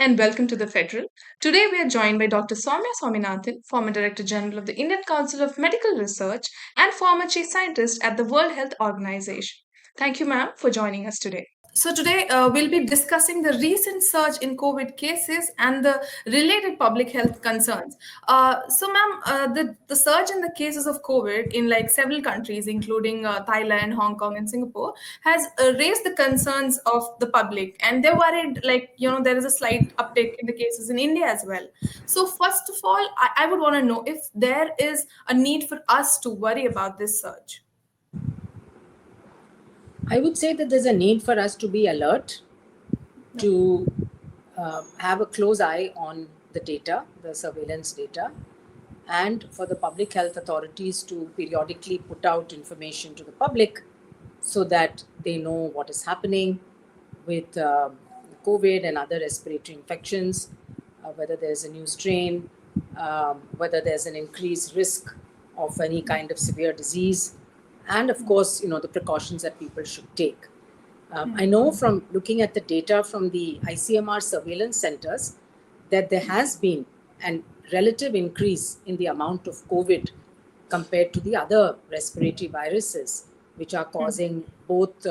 and welcome to the Federal. Today we are joined by Dr. Soumya Swaminathan, former Director General of the Indian Council of Medical Research and former Chief Scientist at the World Health Organization. Thank you, ma'am, for joining us today. So, today we'll be discussing the recent surge in COVID cases and the related public health concerns. Ma'am, the surge in the cases of COVID in like several countries, including Thailand, Hong Kong, and Singapore, has raised the concerns of the public, and they're worried, like, there is a slight uptick in the cases in India as well. So, first of all, I would want to know if there is a need for us to worry about this surge. I would say that there's a need for us to be alert, to have a close eye on the data, the surveillance data, and for the public health authorities to periodically put out information to the public so that they know what is happening with COVID and other respiratory infections, whether there's a new strain, whether there's an increased risk of any kind of severe disease, and of course, the precautions that people should take. I know from looking at the data from the ICMR surveillance centers that there has been a relative increase in the amount of COVID compared to the other respiratory viruses, which are causing both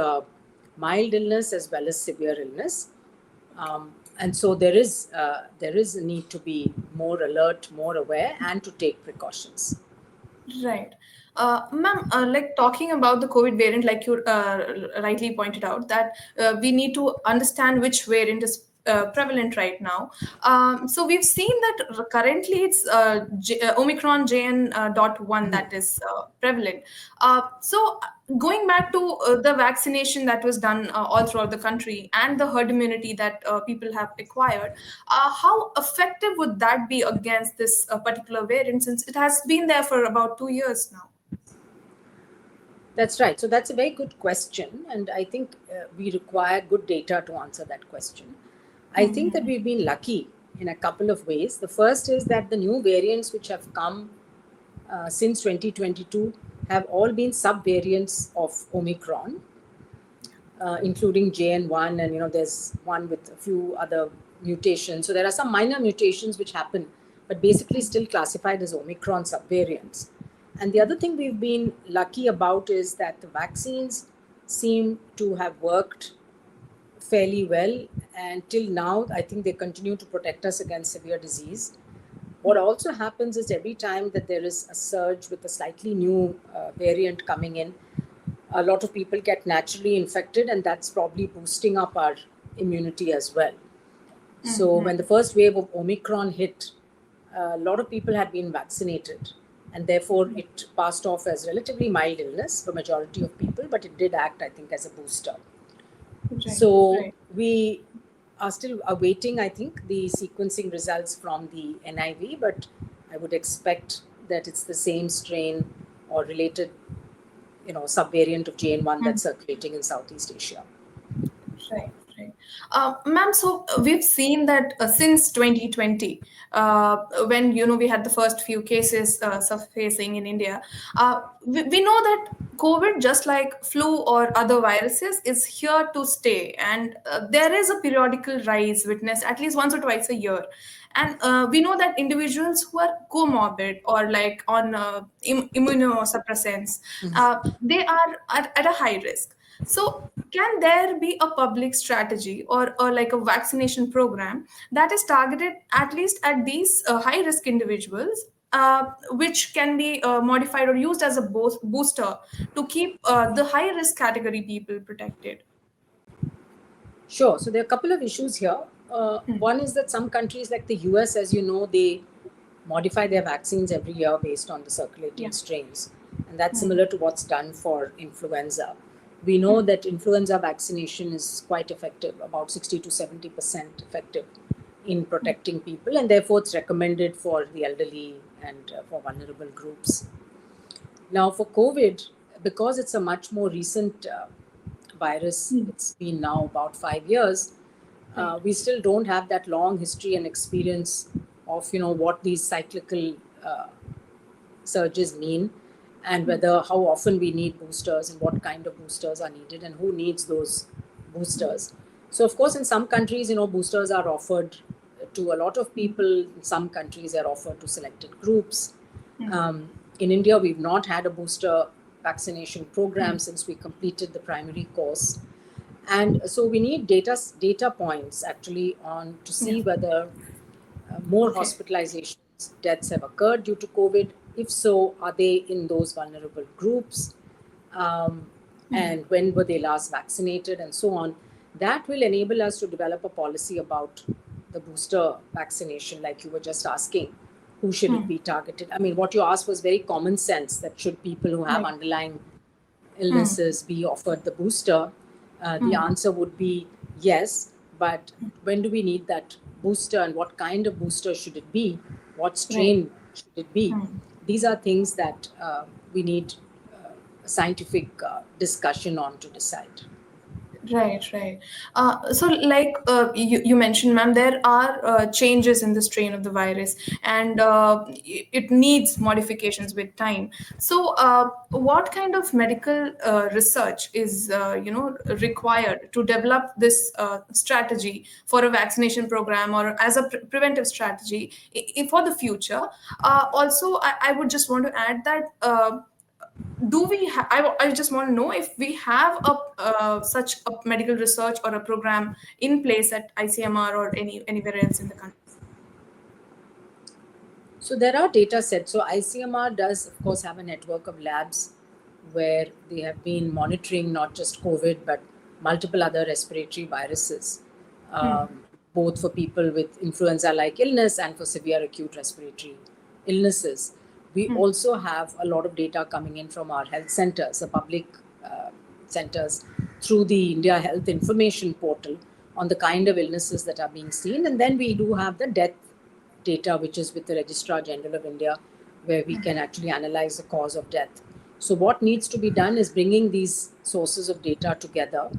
mild illness as well as severe illness. And so there is a need to be more alert, more aware, and to take precautions. Right. Ma'am, like talking about the COVID variant, like you rightly pointed out, that we need to understand which variant is prevalent right now. So we've seen that currently it's Omicron JN.1 that is prevalent. So going back to the vaccination that was done all throughout the country and the herd immunity that people have acquired, how effective would that be against this particular variant, since it has been there for about 2 years now? That's right. So that's a very good question. And I think we require good data to answer that question. I think that we've been lucky in a couple of ways. The first is that the new variants which have come since 2022 have all been sub-variants of Omicron, including JN1, and there's one with a few other mutations. So there are some minor mutations which happen, but basically still classified as Omicron subvariants. And the other thing we've been lucky about is that the vaccines seem to have worked fairly well. And till now, I think they continue to protect us against severe disease. What also happens is every time that there is a surge with a slightly new variant coming in, a lot of people get naturally infected, and that's probably boosting up our immunity as well. So when the first wave of Omicron hit, a lot of people had been vaccinated, and therefore it passed off as relatively mild illness for majority of people, but it did act, I think, as a booster. Right. We are still awaiting, I think, the sequencing results from the NIV, but I would expect that it's the same strain or related, subvariant of JN1 that's circulating in Southeast Asia. Right. Ma'am, so we've seen that since 2020, when we had the first few cases surfacing in India, we know that COVID, just like flu or other viruses, is here to stay, and there is a periodical rise witnessed at least once or twice a year. And we know that individuals who are comorbid or like on immunosuppressants, they are at a high risk. So, can there be a public strategy or like a vaccination program that is targeted at least at these high risk individuals, which can be modified or used as a booster to keep the high risk category people protected? Sure. So there are a couple of issues here. One is that some countries like the US, as you know, they modify their vaccines every year based on the circulating strains. And that's similar to what's done for influenza. We know that influenza vaccination is quite effective, about 60 to 70% effective in protecting people, and therefore it's recommended for the elderly and for vulnerable groups. Now for COVID, because it's a much more recent virus, it's been now about 5 years, we still don't have that long history and experience of what these cyclical surges mean, and how often we need boosters and what kind of boosters are needed and who needs those boosters. So of course, in some countries, boosters are offered to a lot of people. In some countries, they're offered to selected groups. In India, we've not had a booster vaccination program since we completed the primary course. And so we need data points actually on to see whether more hospitalizations, deaths have occurred due to COVID. If so, are they in those vulnerable groups? And when were they last vaccinated, and so on. That will enable us to develop a policy about the booster vaccination, like you were just asking. Who should it be targeted? I mean, what you asked was very common sense, that should people who have underlying illnesses be offered the booster? The answer would be yes, but when do we need that booster, and what kind of booster should it be? What strain should it be? These are things that we need a scientific discussion on to decide. Right. So, like you mentioned, ma'am, there are changes in the strain of the virus, and it needs modifications with time. So, what kind of medical research is required to develop this strategy for a vaccination program, or as a preventive strategy for the future? Also, I would just want to add that. Do we I just want to know if we have a such a medical research or a program in place at ICMR or anywhere else in the country. So there are data sets. So ICMR does, of course, have a network of labs where they have been monitoring not just COVID, but multiple other respiratory viruses, both for people with influenza-like illness and for severe acute respiratory illnesses. We also have a lot of data coming in from our health centers, the public centers, through the India Health Information Portal on the kind of illnesses that are being seen. And then we do have the death data, which is with the Registrar General of India, where we can actually analyze the cause of death. So what needs to be done is bringing these sources of data together.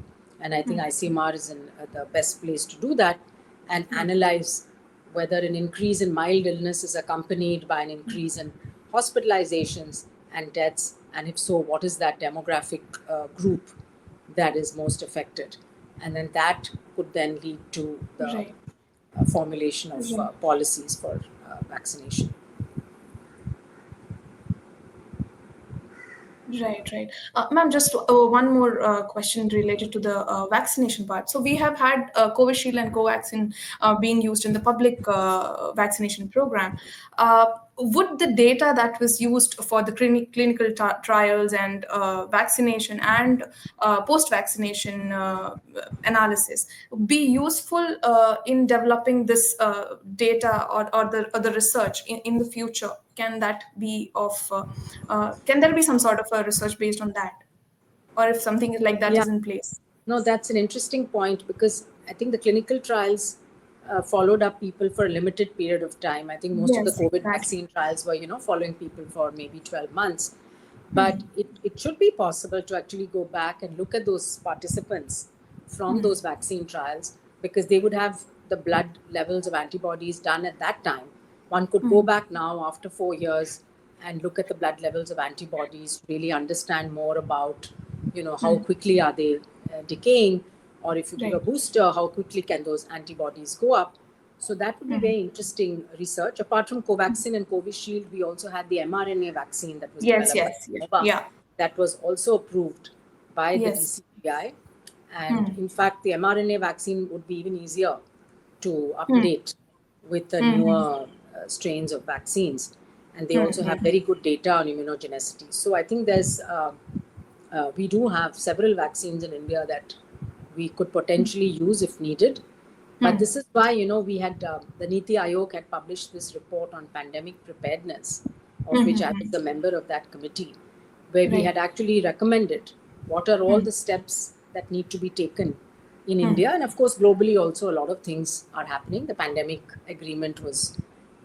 And I think ICMR is in the best place to do that, and analyze whether an increase in mild illness is accompanied by an increase in hospitalizations and deaths, and if so, what is that demographic group that is most affected, and then that could then lead to the formulation of policies for vaccination. Right. Ma'am, just one more question related to the vaccination part. So we have had Covishield and Covaxin being used in the public vaccination program. Would the data that was used for the clinical trials and vaccination and post-vaccination analysis be useful in developing this data or the research in the future? Can that be can there be some sort of a research based on that, or if something like that is in place? No, that's an interesting point, because I think the clinical trials followed up people for a limited period of time. I think most of the COVID vaccine trials were, following people for maybe 12 months. But it should be possible to actually go back and look at those participants from those vaccine trials, because they would have the blood levels of antibodies done at that time. One could go back now after 4 years and look at the blood levels of antibodies, really understand more about, how quickly are they decaying, or if you give a booster, how quickly can those antibodies go up. So that would be very interesting research. Apart from Covaxin and Covishield, we also had the mRNA vaccine that was developed by Innova, that was also approved by the DCGI. And in fact, the mRNA vaccine would be even easier to update with the newer strains of vaccines. And they also have very good data on immunogenicity. So I think we do have several vaccines in India that we could potentially use if needed. But this is why, we had, the Niti Aayog had published this report on pandemic preparedness, of which I was a member of that committee, where we had actually recommended what are all the steps that need to be taken in India. And of course, globally also, a lot of things are happening. The pandemic agreement was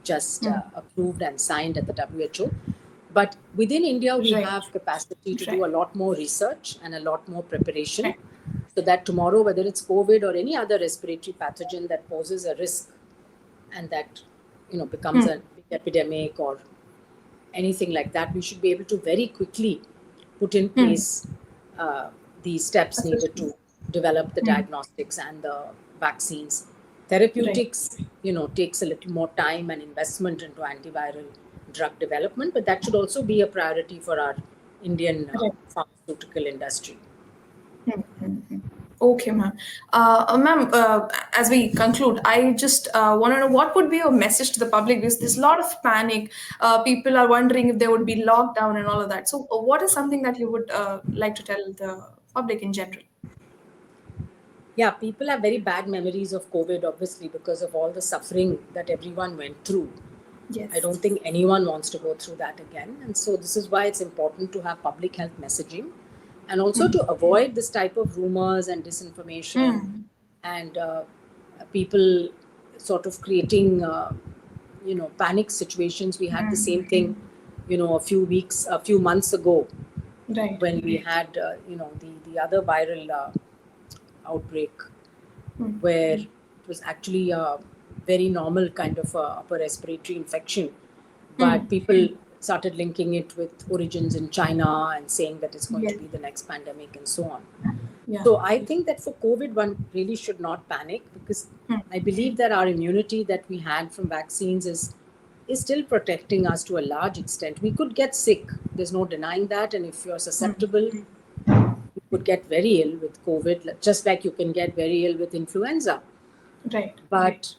just approved and signed at the WHO. But within India, we have capacity to do a lot more research and a lot more preparation, so that tomorrow, whether it's COVID or any other respiratory pathogen that poses a risk and that, becomes an epidemic or anything like that, we should be able to very quickly put in place the steps needed to develop the diagnostics and the vaccines Therapeutics, takes a little more time and investment into antiviral drug development, but that should also be a priority for our Indian Right. pharmaceutical industry. Okay, ma'am. Ma'am, as we conclude, I just want to know what would be your message to the public because there's a lot of panic. People are wondering if there would be lockdown and all of that. So, what is something that you would like to tell the public in general? Yeah, people have very bad memories of COVID, obviously, because of all the suffering that everyone went through. Yes. I don't think anyone wants to go through that again. And so this is why it's important to have public health messaging and also to avoid this type of rumors and disinformation and people sort of creating, panic situations. We had the same thing, a few months ago Right. when we had, the other viral outbreak where it was actually a very normal kind of upper respiratory infection, but people started linking it with origins in China and saying that it's going to be the next pandemic and so on. Yeah. So I think that for COVID, one really should not panic because I believe that our immunity that we had from vaccines is still protecting us to a large extent. We could get sick. There's no denying that. And if you're susceptible, you could get very ill with COVID, just like you can get very ill with influenza. Right. But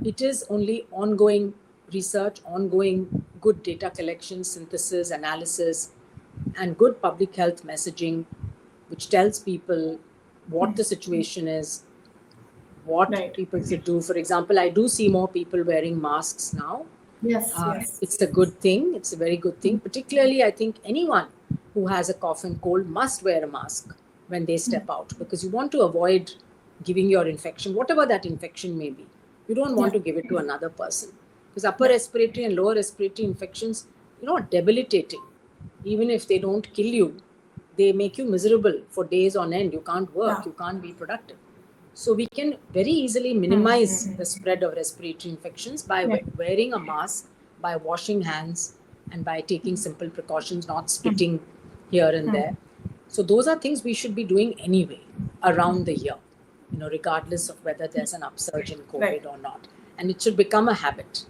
it is only ongoing research, ongoing good data collection, synthesis, analysis, and good public health messaging, which tells people what the situation is, what people should do. For example, I do see more people wearing masks now. Yes. It's a good thing. It's a very good thing. Particularly, I think anyone who has a cough and cold must wear a mask when they step out because you want to avoid giving your infection, whatever that infection may be. You don't want to give it to another person because upper respiratory and lower respiratory infections, are debilitating. Even if they don't kill you, they make you miserable for days on end. You can't work, you can't be productive. So we can very easily minimize the spread of respiratory infections by wearing a mask, by washing hands, and by taking simple precautions, not spitting here and there. So those are things we should be doing anyway around the year, regardless of whether there's an upsurge in COVID or not. And it should become a habit.